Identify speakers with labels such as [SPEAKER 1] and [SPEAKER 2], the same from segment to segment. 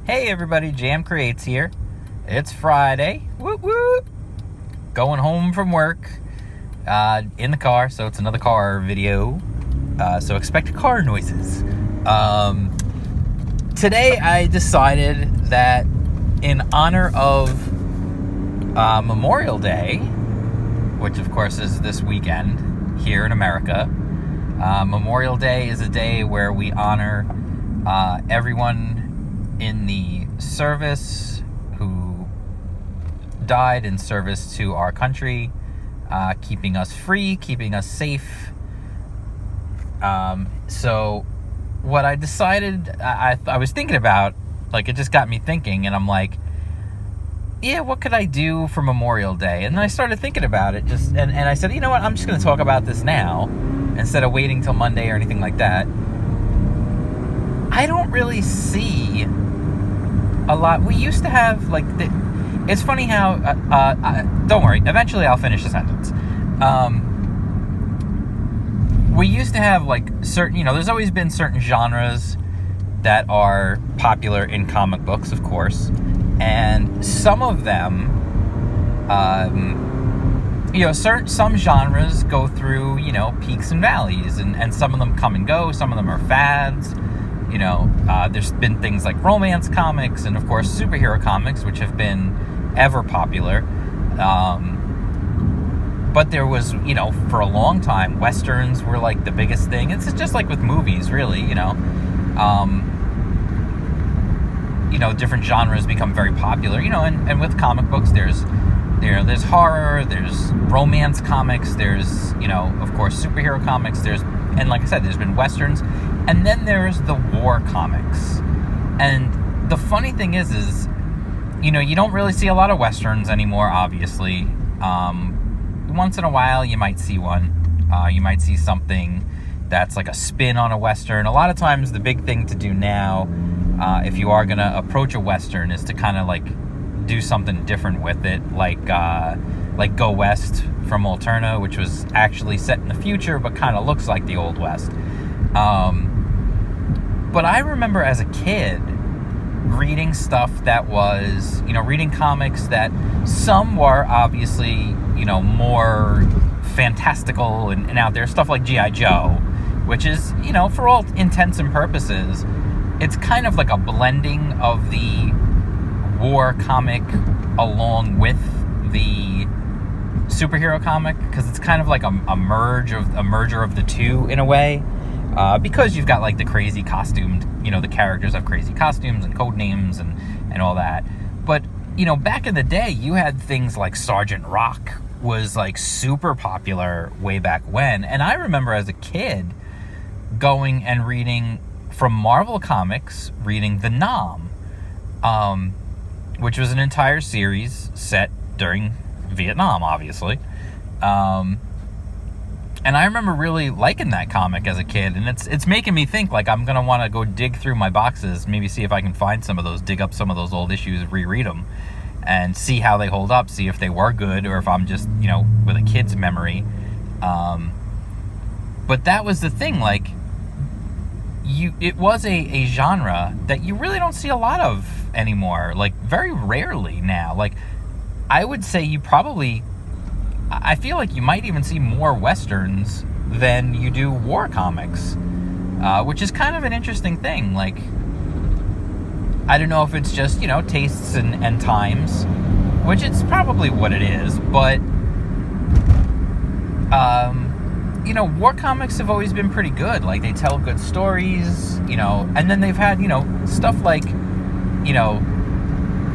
[SPEAKER 1] Hey everybody, Jam Creates here. It's Friday. Whoop whoop. Going home from work. In the car, so it's another car video. So expect car noises. Today I decided that in honor of Memorial Day, which of course is this weekend here in America, Memorial Day is a day where we honor everyone in the service who died in service to our country, keeping us free, keeping us safe. So what I decided, I was thinking about, like, it just got me thinking, and I'm like, yeah, what could I do for Memorial Day? And then I started thinking about it, and I said, you know what, I'm just going to talk about this now, instead of waiting till Monday or anything like that. I don't really see a lot. We used to have, like, it's funny how, don't worry, eventually I'll finish the sentence. We used to have, like, certain, there's always been certain genres that are popular in comic books, of course, and some of them, some genres go through, peaks and valleys, and some of them come and go, some of them are fads. There's been things like romance comics and, of course, superhero comics, which have been ever popular. But there was, for a long time, Westerns were, like, the biggest thing. It's just like with movies, really, different genres become very popular, and with comic books, there's horror, there's romance comics, there's, of course, superhero comics, and like I said, there's been Westerns, and then there's the war comics. And the funny thing is, you don't really see a lot of Westerns anymore, obviously. Once in a while, you might see one. You might see something that's like a spin on a Western. A lot of times, the big thing to do now, if you are going to approach a Western, is to kind of, like, do something different with it, like Go West from Alterna, which was actually set in the future, but kind of looks like the Old West. But I remember as a kid reading stuff that was, reading comics that some were obviously, more fantastical and out there. Stuff like G.I. Joe, which is, for all intents and purposes, it's kind of like a blending of the war comic along with the superhero comic, because it's kind of like a merger of the two in a way, because you've got, like, the crazy costumed, the characters have crazy costumes and code names and all that. But, back in the day, you had things like Sergeant Rock was, like, super popular way back when. And I remember as a kid going and reading from Marvel Comics, reading The Nam, which was an entire series set during Vietnam, obviously. And I remember really liking that comic as a kid, and it's making me think, like, I'm going to want to go dig through my boxes, maybe see if I can find dig up some of those old issues, reread them, and see how they hold up, see if they were good, or if I'm just, with a kid's memory. But that was the thing, like, it was a genre that you really don't see a lot of anymore, like, very rarely now. Like, I would say I feel like you might even see more Westerns than you do war comics, which is kind of an interesting thing. Like, I don't know if it's just, tastes and times, which it's probably what it is, but, war comics have always been pretty good. Like, they tell good stories, and then they've had, stuff like,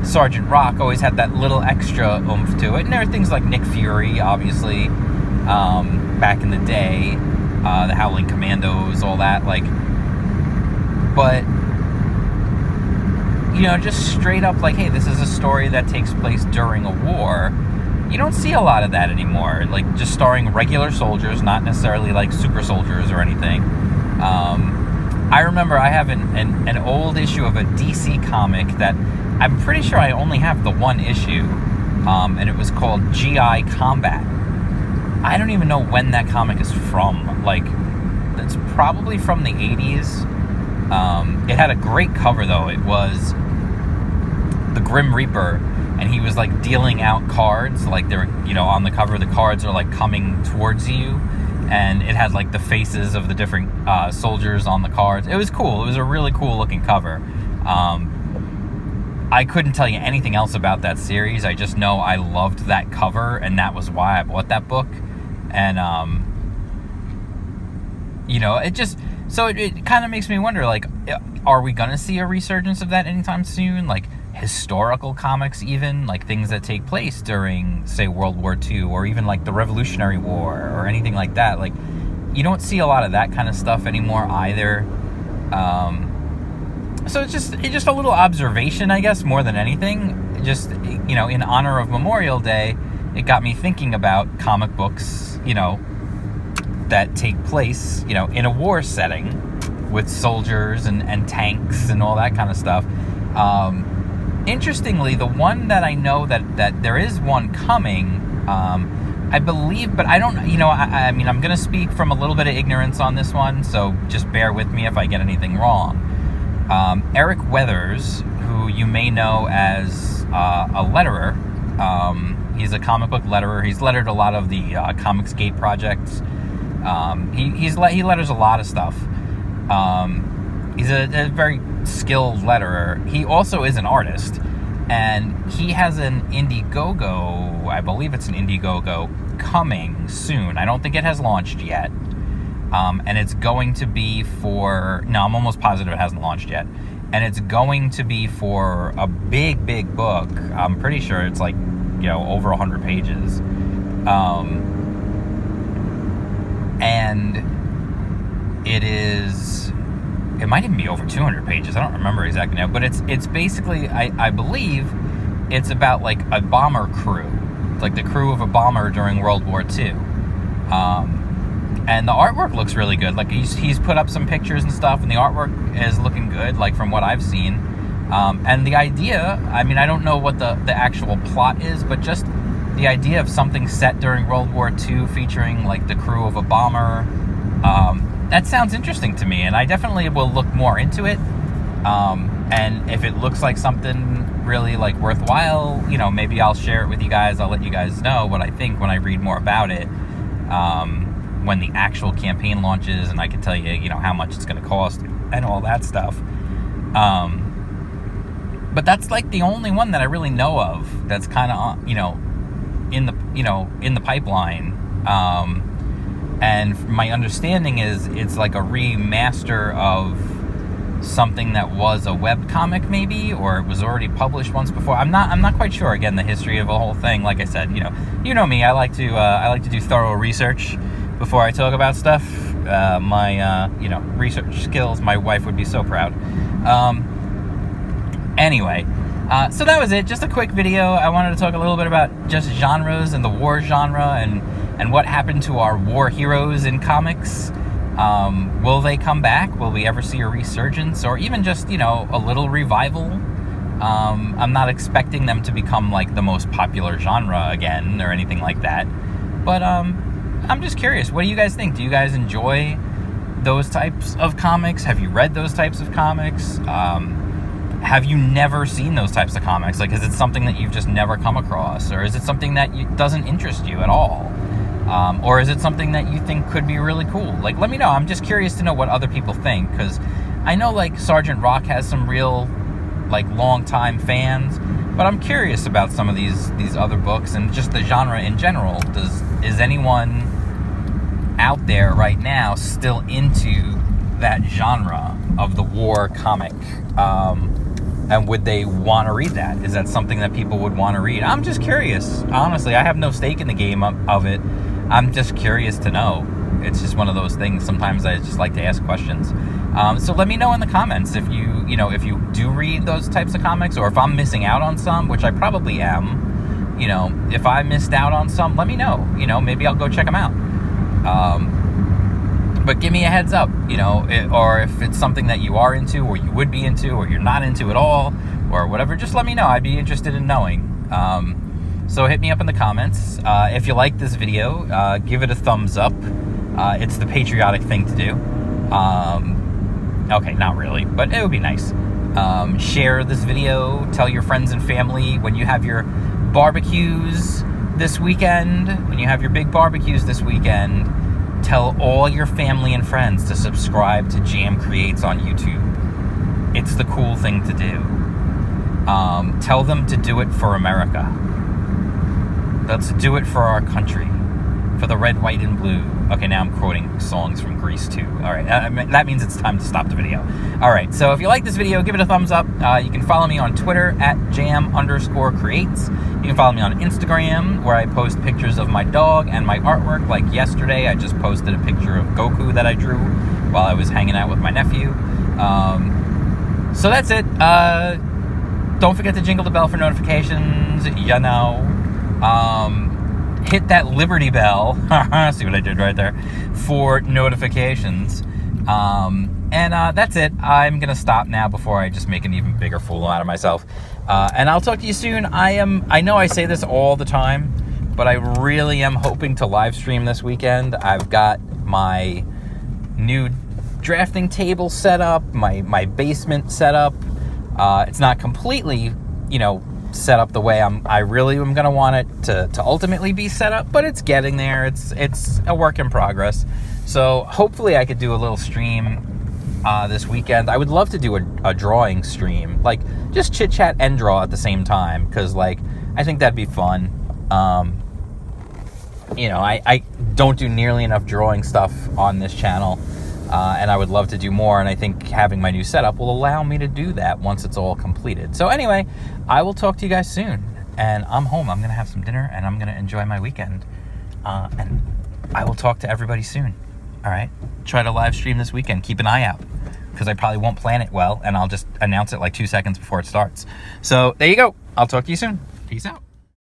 [SPEAKER 1] Sergeant Rock always had that little extra oomph to it. And there are things like Nick Fury, obviously, back in the day, the Howling Commandos, all that, like, but, just straight up, like, hey, this is a story that takes place during a war. You don't see a lot of that anymore, like, just starring regular soldiers, not necessarily, like, super soldiers or anything. I remember I have an old issue of a DC comic that I'm pretty sure I only have the one issue, and it was called G.I. Combat. I don't even know when that comic is from. Like, it's probably from the 80s. It had a great cover, though. It was Grim Reaper, and he was like dealing out cards, like they're, you know, on the cover the cards are like coming towards you, and it had like the faces of the different soldiers on the cards. It was cool. It was a really cool looking cover. I couldn't tell you anything else about that series. I just know I loved that cover, and that was why I bought that book. And you know, it just, so it kind of makes me wonder, like, are we gonna see a resurgence of that anytime soon? Like historical comics, even like things that take place during, say, World War II, or even like the Revolutionary War, or anything like that. Like, you don't see a lot of that kind of stuff anymore either. So it's just a little observation, I guess, more than anything. Just, you know, in honor of Memorial Day, it got me thinking about comic books, you know, that take place, you know, in a war setting with soldiers and tanks and all that kind of stuff. Interestingly, the one that I know that there is one coming, I believe, but I don't, you know, I mean, I'm going to speak from a little bit of ignorance on this one, so just bear with me if I get anything wrong. Eric Weathers, who you may know as a letterer, he's a comic book letterer. He's lettered a lot of the Comicsgate projects. He letters a lot of stuff. He's a very skilled letterer. He also is an artist, and he has an Indiegogo, I believe it's an Indiegogo, coming soon. I don't think it has launched yet. And it's going to be for, no, I'm almost positive it hasn't launched yet. And it's going to be for a big, big book. I'm pretty sure it's like, you know, over 100 pages. And it might even be over 200 pages. I don't remember exactly now, but it's basically, I believe it's about like a bomber crew, like the crew of a bomber during World War II. And the artwork looks really good. Like he's put up some pictures and stuff, and the artwork is looking good, like from what I've seen. And the idea, I mean, I don't know what the actual plot is, but just the idea of something set during World War II featuring like the crew of a bomber, that sounds interesting to me, and I definitely will look more into it. And if it looks like something really like worthwhile, you know, maybe I'll share it with you guys. I'll let you guys know what I think when I read more about it. When the actual campaign launches, and I can tell you, you know, how much it's going to cost and all that stuff. But that's like the only one that I really know of that's kind of, you know, in the pipeline. And my understanding is it's like a remaster of something that was a webcomic maybe, or it was already published once before. I'm not quite sure, again, the history of the whole thing. Like I said, you know me, I like to do thorough research before I talk about stuff. My you know, research skills, my wife would be so proud. Anyway, so that was it. Just a quick video. I wanted to talk a little bit about just genres and the war genre, and what happened to our war heroes in comics. Will they come back? Will we ever see a resurgence, or even just, you know, a little revival? I'm not expecting them to become like the most popular genre again or anything like that, but I'm just curious. What do you guys think? Do you guys enjoy those types of comics? Have you read those types of comics? Have you never seen those types of comics? Like, is it something that you've just never come across, or is it something that doesn't interest you at all? Or is it something that you think could be really cool? Like, let me know. I'm just curious to know what other people think, because I know, like, Sergeant Rock has some real, like, long-time fans, but I'm curious about some of these other books and just the genre in general. Is anyone out there right now still into that genre of the war comic? And would they want to read that? Is that something that people would want to read? I'm just curious. Honestly, I have no stake in the game of it. I'm just curious to know. It's just one of those things. Sometimes I just like to ask questions. So let me know in the comments if if you do read those types of comics, or if I'm missing out on some, which I probably am. You know, if I missed out on some, let me know. You know, maybe I'll go check them out. But give me a heads up, you know, or if it's something that you are into, or you would be into, or you're not into at all, or whatever, just let me know. I'd be interested in knowing. So hit me up in the comments. If you like this video, give it a thumbs up. It's the patriotic thing to do. Okay, not really, but it would be nice. Share this video. Tell your friends and family when you have your barbecues this weekend. When you have your big barbecues this weekend, tell all your family and friends to subscribe to Jam Creates on YouTube. It's the cool thing to do. Tell them to do it for America. Let's do it for our country. For the red, white, and blue. Okay, now I'm quoting songs from Grease too. All right, that means it's time to stop the video. All right, so if you like this video, give it a thumbs up. You can follow me on Twitter at jam_creates. You can follow me on Instagram, where I post pictures of my dog and my artwork. Like yesterday, I just posted a picture of Goku that I drew while I was hanging out with my nephew. So that's it. Don't forget to jingle the bell for notifications. You know. Hit that Liberty Bell. See what I did right there? For notifications. And that's it. I'm going to stop now before I just make an even bigger fool out of myself. And I'll talk to you soon. I know I say this all the time, but I really am hoping to live stream this weekend. I've got my new drafting table set up, my basement set up. It's not completely, set up the way I really am going to want it to ultimately be set up, but it's getting there. It's a work in progress. So hopefully I could do a little stream this weekend. I would love to do a drawing stream, like just chit chat and draw at the same time, because I think that'd be fun. I don't do nearly enough drawing stuff on this channel, and I would love to do more, and I think having my new setup will allow me to do that once it's all completed. So anyway, I will talk to you guys soon, and I'm home. I'm going to have some dinner, and I'm going to enjoy my weekend, and I will talk to everybody soon. All right? Try to live stream this weekend. Keep an eye out, because I probably won't plan it well, and I'll just announce it like 2 seconds before it starts. So there you go. I'll talk to you soon. Peace out.